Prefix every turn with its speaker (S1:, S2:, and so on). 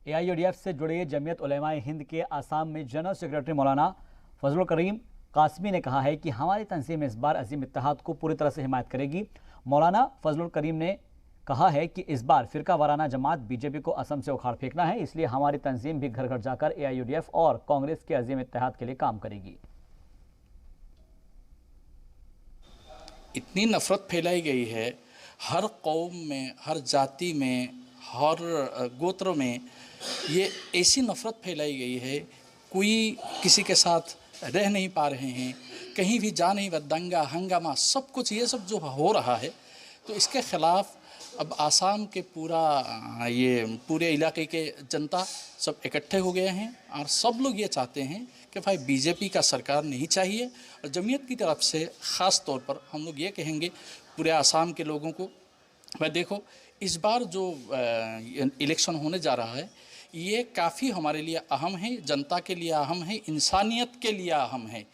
S1: एआईयूडीएफ से जुड़े जमीयत उलेमाए हिंद के आसाम में जनरल सेक्रेटरी मौलाना फजलुल करीम कासमी ने कहा है कि हमारी तंजीम इस बार अजीम इत्तेहाद को पूरी तरह से हिमायत करेगी। मौलाना फजलुल करीम ने कहा है कि इस बार फिरका वाराना जमात बीजेपी को असम से उखाड़ फेंकना है, इसलिए हमारी तंजीम भी घर घर जाकर एआईयूडीएफ और कांग्रेस के अजीम इत्तेहाद के लिए काम करेगी।
S2: इतनी नफरत फैलाई गई है, हर कौम में, हर जाति में, हर गोत्र में ये ऐसी नफरत फैलाई गई है, कोई किसी के साथ रह नहीं पा रहे हैं, कहीं भी जा नहीं, दंगा हंगामा सब कुछ ये सब जो हो रहा है, तो इसके ख़िलाफ़ अब आसाम के पूरे इलाके के जनता सब इकट्ठे हो गए हैं और सब लोग ये चाहते हैं कि भाई बीजेपी का सरकार नहीं चाहिए। और जमीयत की तरफ से ख़ास तौर पर हम लोग ये कहेंगे पूरे आसाम के लोगों को, भाई देखो इस बार जो इलेक्शन होने जा रहा है ये काफ़ी हमारे लिए अहम है, जनता के लिए अहम है, इंसानियत के लिए अहम है।